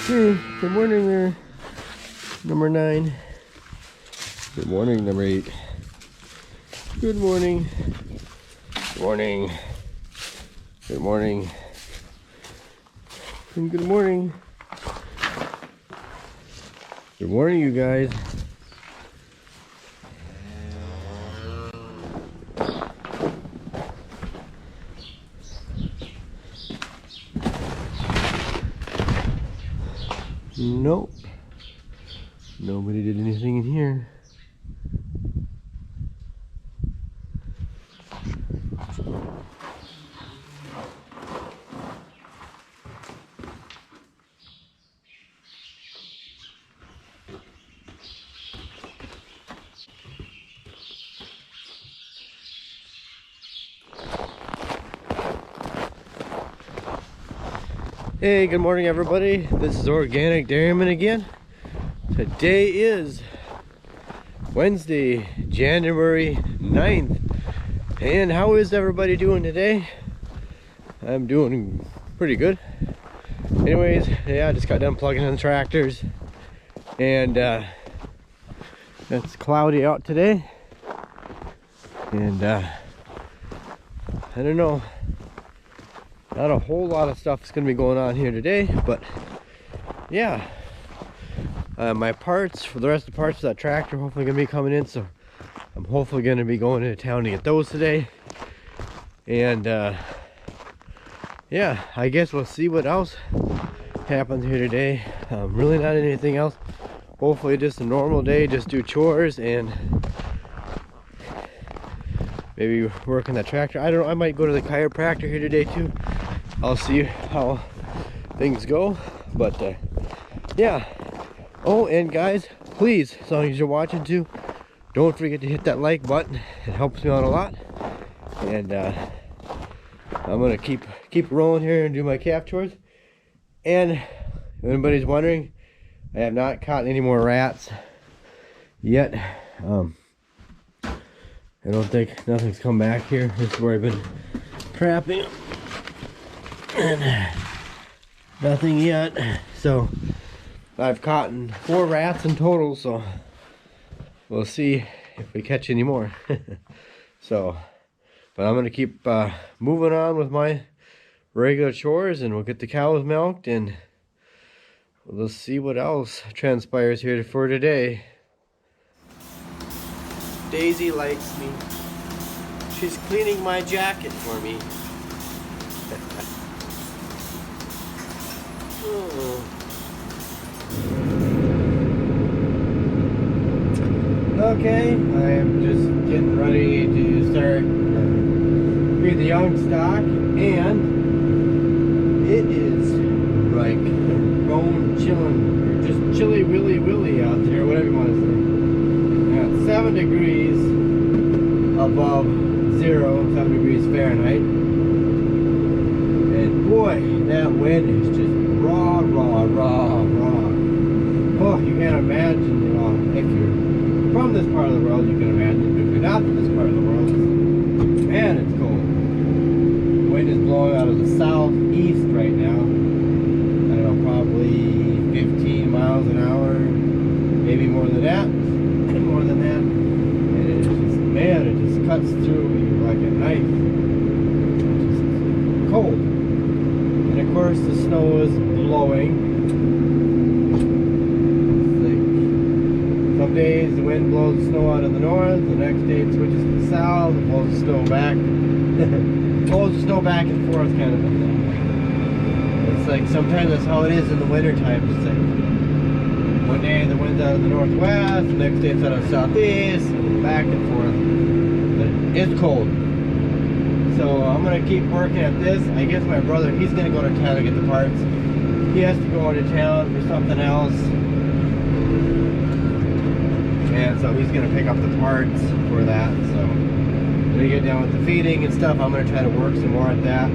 Hey, good morning there, number 9. Good morning, number 8. Good morning. Good morning. Good morning. And good morning. Good morning, you guys. Nope. Nobody did anything in here. Hey, good morning everybody. This is Organic Dairyman again. Today is Wednesday, January 9th. And how is everybody doing today? I'm doing pretty good. Anyways, yeah, I just got done plugging in the tractors. And it's cloudy out today. And I don't know. Not a whole lot of stuff is going to be going on here today, but yeah, my parts for the rest of the parts of that tractor hopefully going to be coming in, so I'm hopefully going to be going into town to get those today. And yeah, I guess we'll see what else happens here today. Really not anything else. Hopefully just a normal day, just do chores and maybe work on that tractor. I don't know, I might go to the chiropractor here today too. I'll see how things go, but yeah. Oh, and guys, please, as long as you're watching too, don't forget to hit that like button. It helps me out a lot. And I'm gonna keep rolling here and do my calf chores. And if anybody's wondering, I have not caught any more rats yet. I don't think nothing's come back here. This is where I've been trapping them. And nothing yet. So I've caught 4 rats in total, so we'll see if we catch any more. So, but I'm gonna keep moving on with my regular chores, and we'll get the cows milked, and we'll see what else transpires here for today. Daisy likes me. She's cleaning my jacket for me. Okay, I am just getting ready to start feed the young stock, and it is like bone chilling, or just chilly willy out there, whatever you want to say. Now it's 7 degrees above 0, 7 degrees Fahrenheit, and boy, that wind is just raw. Oh, you can't imagine, you know, if you're from this part of the world, you can imagine. If you're not from this part of the world, man, it's cold. The wind is blowing out of the southeast right now. I don't know, probably 15 miles an hour, maybe more than that. More than that. And it just, man, it just cuts through you like a knife. It's just cold. And of course, the snow is blowing. Some days the wind blows the snow out of the north, the next day it switches to the south, it blows the snow back. Blows the snow back and forth kind of a thing. It's like sometimes that's how it is in the winter time. It's like one day the wind's out of the northwest, the next day it's out of the southeast, and back and forth. But it's cold. So I'm gonna keep working at this. I guess my brother, he's gonna go to town to get the parts. He has to go into town for something else. And so he's gonna pick up the parts for that. So when we get done with the feeding and stuff, I'm gonna try to work some more at that.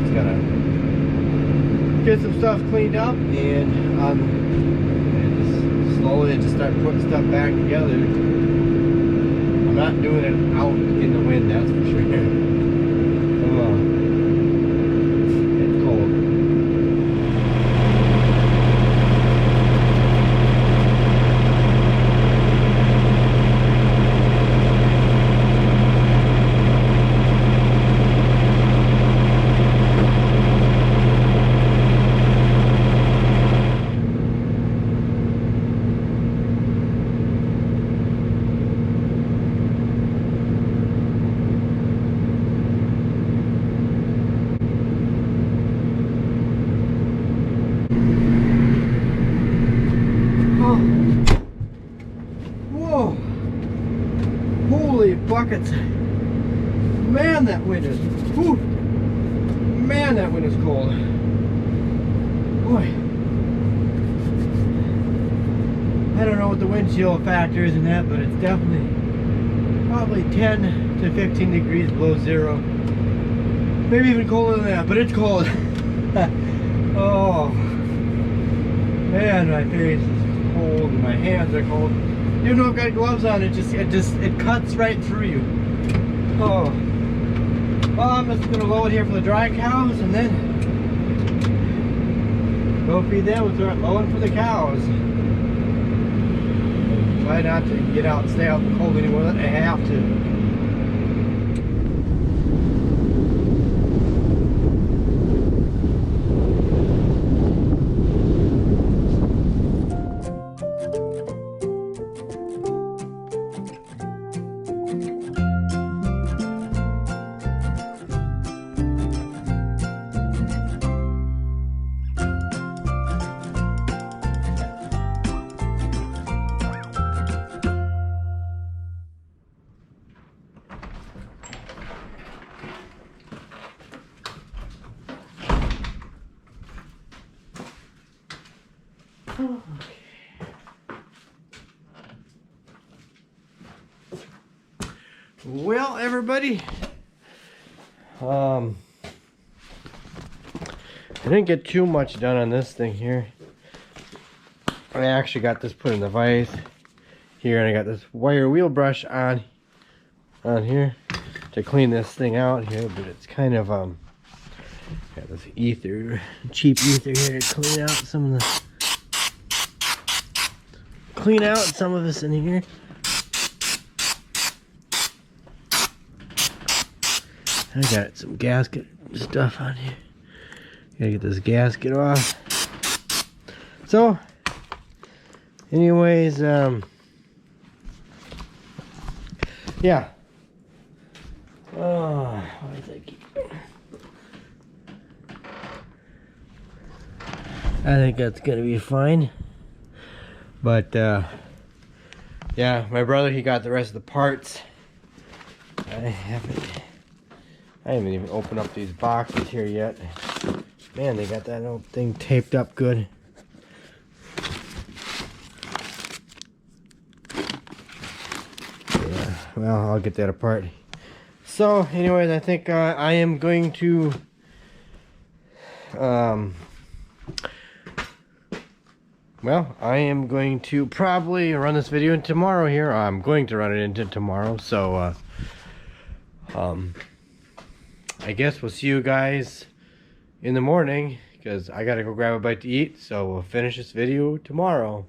Just gotta get some stuff cleaned up, and just slowly just start putting stuff back together. I'm not doing it out in the wind, that's for sure. It's cold. buckets. Man, that wind is, whew, man, that wind is cold. Boy. I don't know what the wind chill factor is in that, but it's definitely probably 10 to 15 degrees below zero. Maybe even colder than that, but it's cold. Oh. Man, my face is cold and my hands are cold. Even though I've got gloves on, it cuts right through you. Oh. Well, I'm just gonna load here for the dry cows and then go feed them. We'll start loading for the cows. Try not to get out and stay out in the cold anymore than I have to. Well, everybody, I didn't get too much done on this thing here. I actually got this put in the vise here, and I got this wire wheel brush on here to clean this thing out here, but it's kind of got this ether, cheap ether here to clean out some of this in here. I got some gasket stuff on here. Gotta get this gasket off. So, anyways, yeah. Oh, what is that? I think that's gonna be fine. But yeah, my brother, he got the rest of the parts. I haven't even opened up these boxes here yet. Man, they got that old thing taped up good. Yeah, well, I'll get that apart. So, anyways, I think I am going to well, I am going to probably run this video in tomorrow here. I'm going to run it into tomorrow. So, I guess we'll see you guys in the morning, because I gotta go grab a bite to eat. So we'll finish this video tomorrow.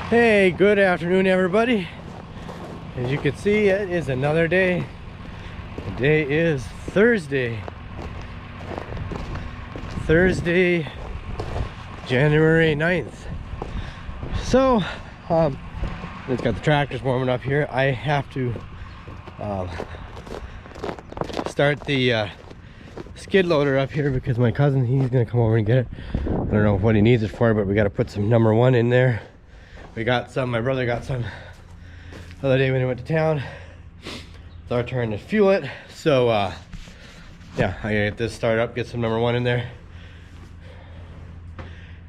Hey, good afternoon, everybody. As you can see, it is another day. Today is Thursday, January 9th. So, it's got the tractors warming up here. I have to start the skid loader up here because my cousin, he's gonna come over and get it. I don't know what he needs it for, but we got to put some number 1 in there. We got some, my brother got some the other day when he went to town. It's our turn to fuel it. So, yeah, I gotta get this started up, get some number 1 in there.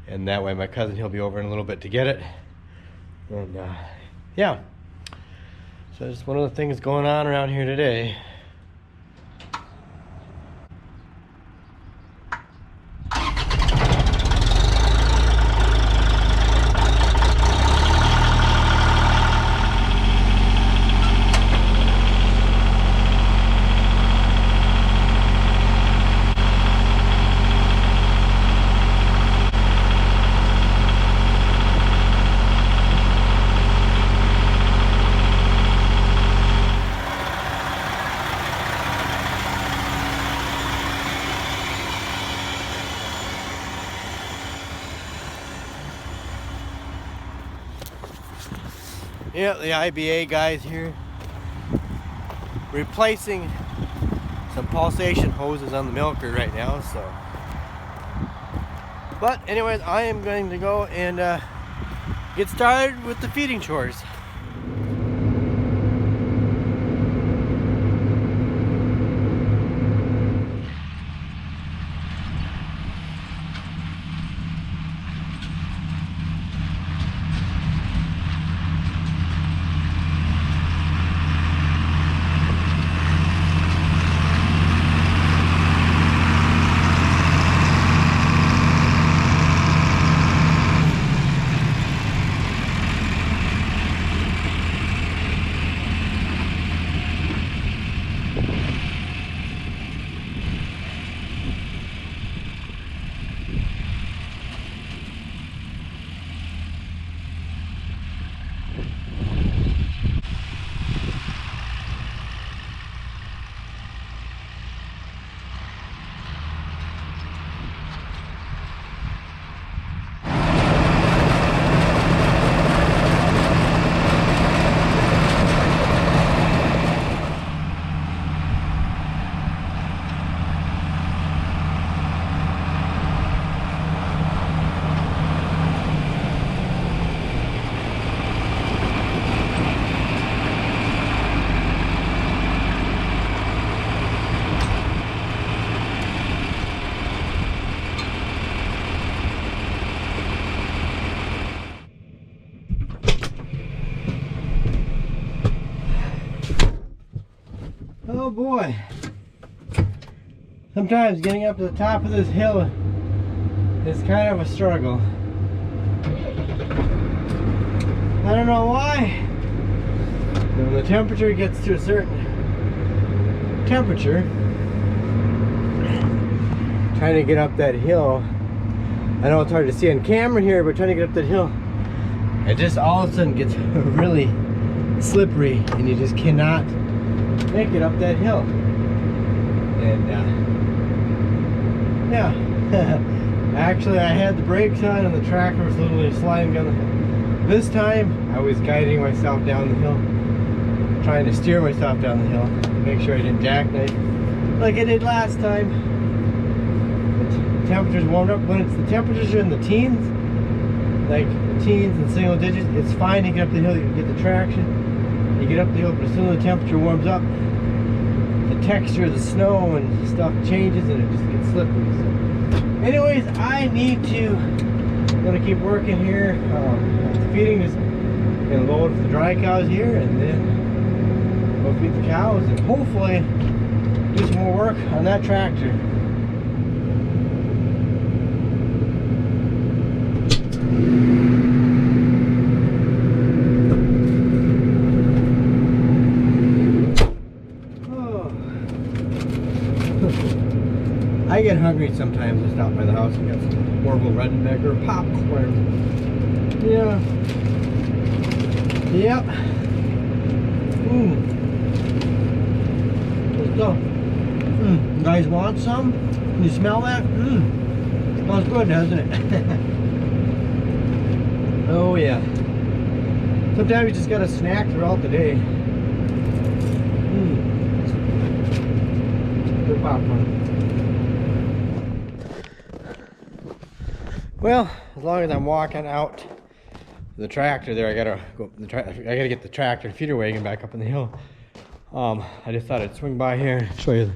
And that way my cousin, he'll be over in a little bit to get it. And, yeah. So just one of the things going on around here today. Yeah, the IBA guys here replacing some pulsation hoses on the milker right now. So, but anyways, I am going to go and get started with the feeding chores. Oh boy, sometimes getting up to the top of this hill is kind of a struggle. I don't know why. When the temperature gets to a certain temperature, trying to get up that hill, I know it's hard to see on camera here, but trying to get up that hill, it just all of a sudden gets really slippery and you just cannot make it up that hill. And yeah, actually I had the brakes on and the tractor was literally sliding down the hill. This time I was guiding myself down the hill, trying to steer myself down the hill, make sure I didn't jackknife like I did last time. The temperatures warmed up. When the temperatures are in the teens, like teens and single digits, it's fine to get up the hill, you can get the traction. You get up the hill, but as soon as the temperature warms up, the texture of the snow and stuff changes and it just gets slippery. So, anyways, I need to, I'm going to keep working here. The feeding is going to load the dry cows here and then go feed the cows and hopefully do some more work on that tractor. I get hungry sometimes. I stop by the house and get some Orville Redenbacher popcorn. Yeah. Yep. Let's go. You guys want some? Can you smell that? Smells good, doesn't it? Oh yeah. Sometimes you just gotta snack throughout the day. Good popcorn. Well, as long as I'm walking out the tractor there, I gotta go. I gotta get the tractor and feeder wagon back up on the hill. I just thought I'd swing by here, show you.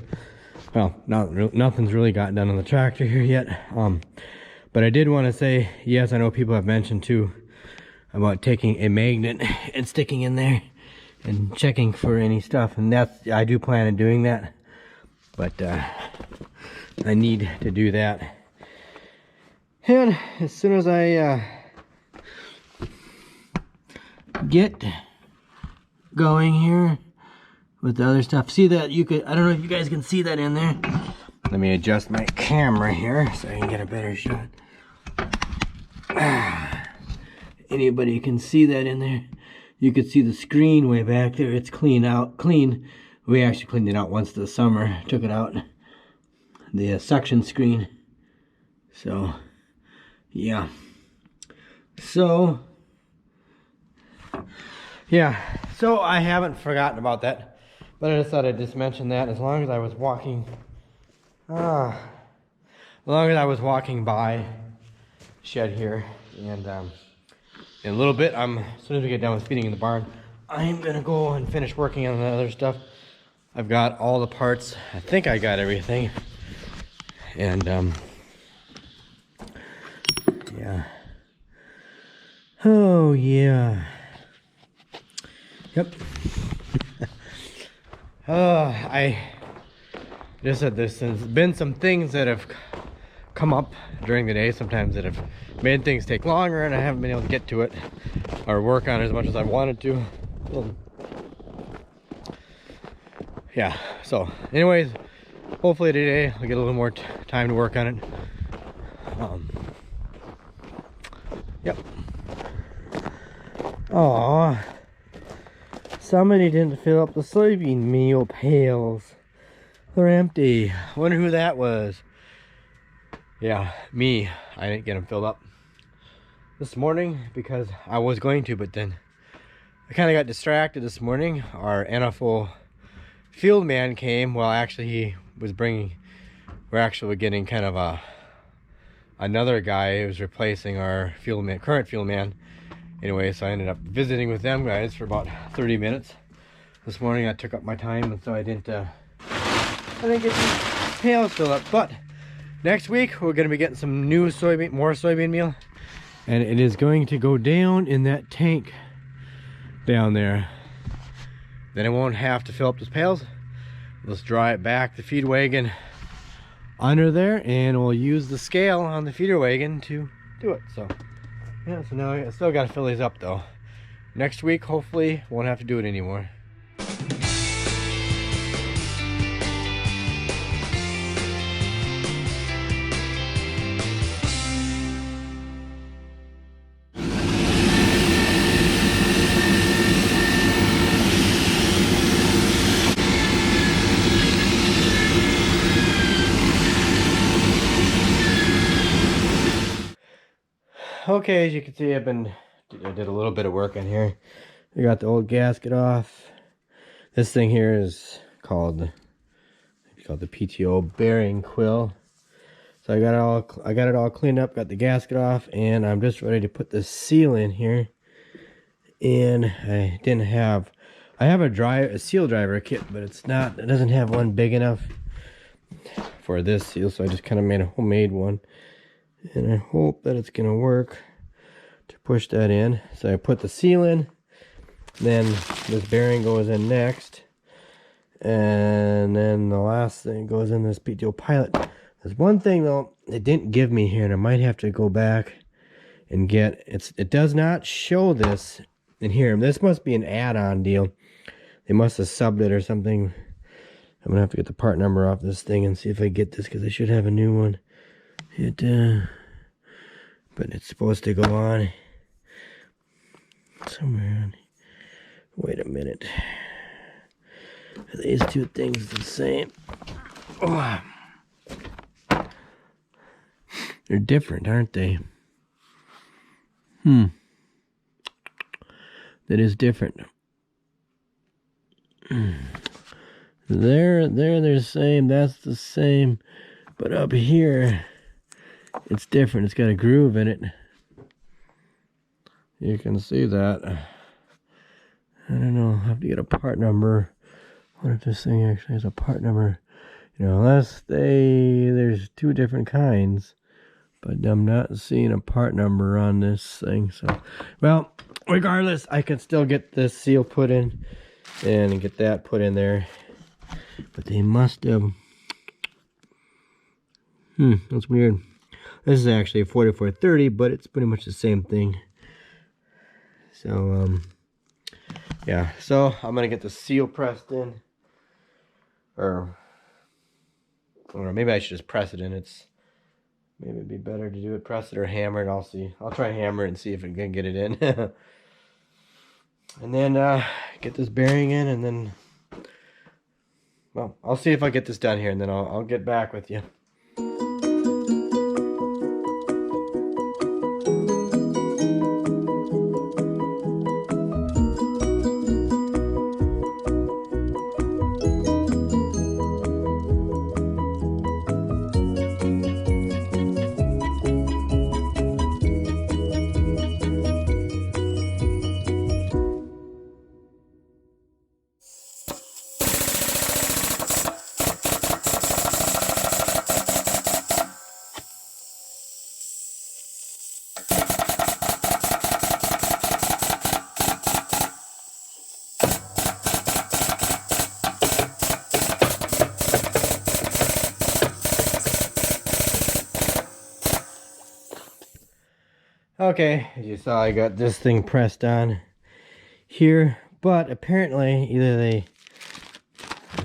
Well, nothing's really gotten done on the tractor here yet. But I did want to say, yes, I know people have mentioned too about taking a magnet and sticking in there and checking for any stuff, and I do plan on doing that. But I need to do that. And as soon as I get going here with the other stuff, see that you could, I don't know if you guys can see that in there. Let me adjust my camera here so I can get a better shot. Anybody can see that in there? You could see the screen way back there. It's clean. We actually cleaned it out once this summer. Took it out. The suction screen. So, yeah. So, Yeah, so I haven't forgotten about that, but I just thought I'd just mention that as long as I was walking, as long as I was walking by shed here, and in a little bit, as soon as we get done with feeding in the barn, I'm gonna go and finish working on the other stuff. I've got all the parts. I think I got everything, and yeah. Oh yeah. Yep. I just said there's been some things that have come up during the day sometimes that have made things take longer, and I haven't been able to get to it or work on it as much as I wanted to. Yeah, so anyways, hopefully today I'll get a little more time to work on it. Yep. Aww, somebody didn't fill up the soybean meal pails. They're empty. Wonder who that was. Yeah, me. I didn't get them filled up this morning because I was going to, but then I kind of got distracted this morning. Our NFO field man came. Well, actually he was we're actually getting kind of another guy who was replacing our current field man. Anyway, so I ended up visiting with them guys for about 30 minutes this morning. I took up my time, and so I didn't get the pails filled up. But next week we're going to be getting some new more soybean meal, and it is going to go down in that tank down there. Then I won't have to fill up those pails. Let's draw it back the feed wagon under there, and we'll use the scale on the feeder wagon to do it. So yeah, so now I still got to fill these up though. Next week hopefully won't have to do it anymore. Okay, as you can see, I did a little bit of work in here. I got the old gasket off. This thing here is called the PTO bearing quill. So I got it all cleaned up, got the gasket off, and I'm just ready to put the seal in here. And I have a seal driver kit, but it doesn't have one big enough for this seal, so I just kind of made a homemade one. And I hope that it's gonna work to push that in. So I put the seal in, then this bearing goes in next, and then the last thing goes in this PTO pilot. There's one thing though it didn't give me here, and I might have to go back and get it does not show this in here. This must be an add-on deal. They must have subbed it or something. I'm gonna have to get the part number off this thing and see if I get this, because I should have a new one. But it's supposed to go on somewhere on. Wait a minute. Are these two things the same? Oh. They're different, aren't they? That is different. They're the same. That's the same. But up here, it's different. It's got a groove in it. You can see that. I don't know. I'll have to get a part number. What if this thing actually has a part number? You know, unless there's two different kinds. But I'm not seeing a part number on this thing. So, well, regardless, I can still get this seal put in and get that put in there. But they must have... that's weird. This is actually a 4430, but it's pretty much the same thing. So, yeah. So, I'm going to get the seal pressed in. Or maybe I should just press it in. Maybe it'd be better to do it, press it or hammer it. I'll see. I'll try hammer it and see if I can get it in. And then get this bearing in, and then, well, I'll see if I get this done here, and then I'll get back with you. Okay, as you saw, I got this thing pressed on here, but apparently either they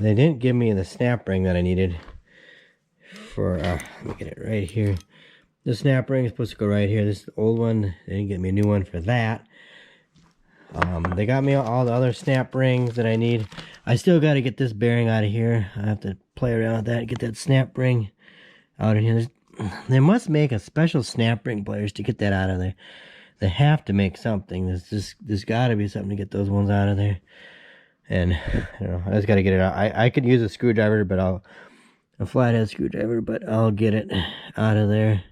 didn't give me the snap ring that I needed for, let me get it right here. The snap ring is supposed to go right here. This is the old one. They didn't get me a new one for that. They got me all the other snap rings that I need. I still got to get this bearing out of here. I have to play around with that and get that snap ring out of here. They must make a special snap ring pliers to get that out of there. They have to make something. There's got to be something to get those ones out of there. And I don't know, I just got to get it out. I could use a screwdriver, but a flathead screwdriver, but I'll get it out of there.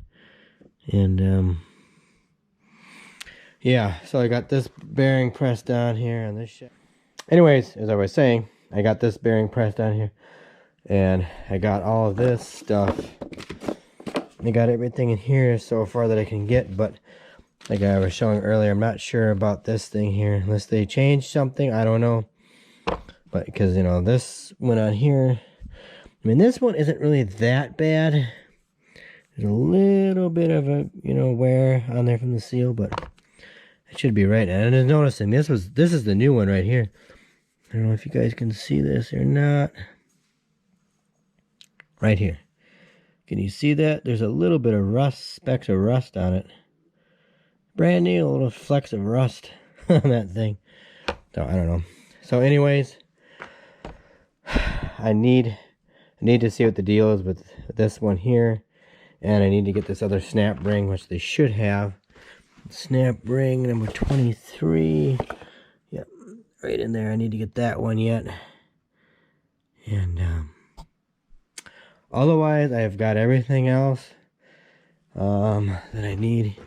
And yeah, so I got this bearing pressed down here on this shaft. Anyways, as I was saying, I got this bearing pressed down here, and I got all of this stuff. I got everything in here so far that I can get, but like I was showing earlier, I'm not sure about this thing here, unless they changed something. I don't know, but because, you know, this went on here. I mean, this one isn't really that bad. There's a little bit of a, you know, wear on there from the seal, but it should be right. And I'm noticing this is the new one right here. I don't know if you guys can see this or not. Right here. Can you see that? There's a little bit of rust, specks of rust on it. Brand new, little flecks of rust on that thing. So I don't know. So anyways, I need to see what the deal is with this one here. And I need to get this other snap ring, which they should have. Snap ring number 23. Yep, right in there. I need to get that one yet. And otherwise, I've got everything else that I need.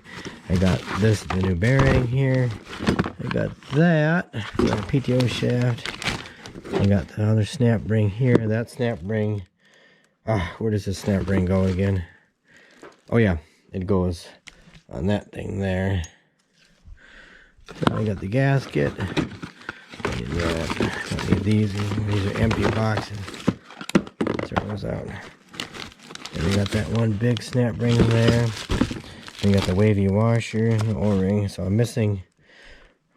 I got the new bearing here. I got that. Got a PTO shaft. I got the other snap ring here. That snap ring. Where does this snap ring go again? Oh yeah, it goes on that thing there. So I got the gasket. Don't need these are empty boxes. Throw those out. And we got that one big snap ring there. We got the wavy washer and the O-ring. So I'm missing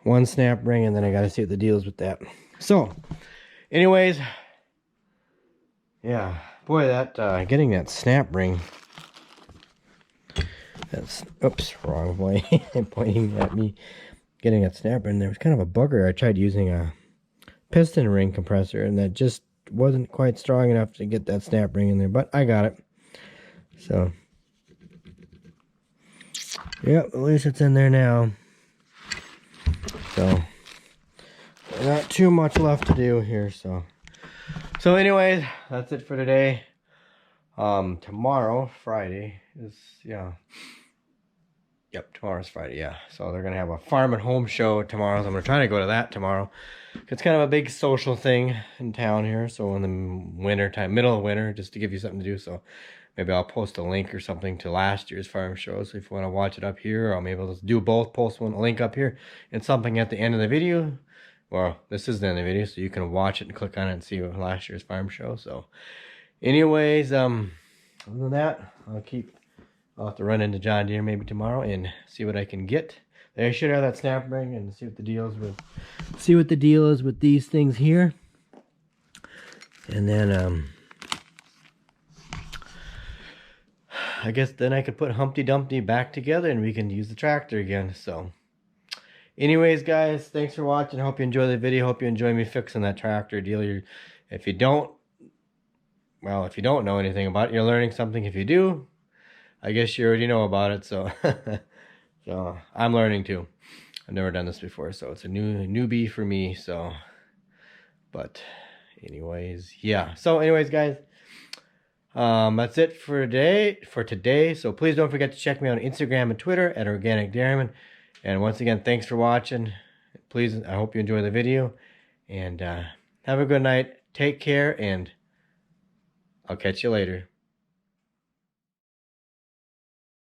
one snap ring, and then I got to see what the deal is with that. So, anyways, yeah, boy, that getting that snap ring. That's, oops, wrong way. Pointing at me. Getting that snap ring there was kind of a bugger. I tried using a piston ring compressor, and that just wasn't quite strong enough to get that snap ring in there, but I got it. So, yep, at least it's in there now. So, not too much left to do here. So anyways, that's it for today. Tomorrow, Friday, is, yeah. Yep, tomorrow's Friday, yeah. So they're going to have a farm and home show tomorrow. So I'm going to try to go to that tomorrow. It's kind of a big social thing in town here. So in the winter time, middle of winter, just to give you something to do. So maybe I'll post a link or something to last year's farm show. So if you want to watch it up here, or maybe I'll just do both, post a link up here and something at the end of the video. Well, this is the end of the video, so you can watch it and click on it and see what last year's farm show. So anyways, other than that, I'll have to run into John Deere maybe tomorrow and see what I can get. I should have that snap ring and see what the deal is with these things here. And then I guess then I could put Humpty Dumpty back together and we can use the tractor again. So anyways, guys, thanks for watching. I hope you enjoy the video. Hope you enjoy me fixing that tractor deal. If you don't know anything about it, you're learning something. If you do, I guess you already know about it, so so I'm learning too. I've never done this before, so it's a newbie for me. So, but anyways, yeah. So anyways, guys, that's it for today. So please don't forget to check me on Instagram and Twitter at Organic Dairyman. And once again, thanks for watching. Please, I hope you enjoy the video, and have a good night. Take care, and I'll catch you later.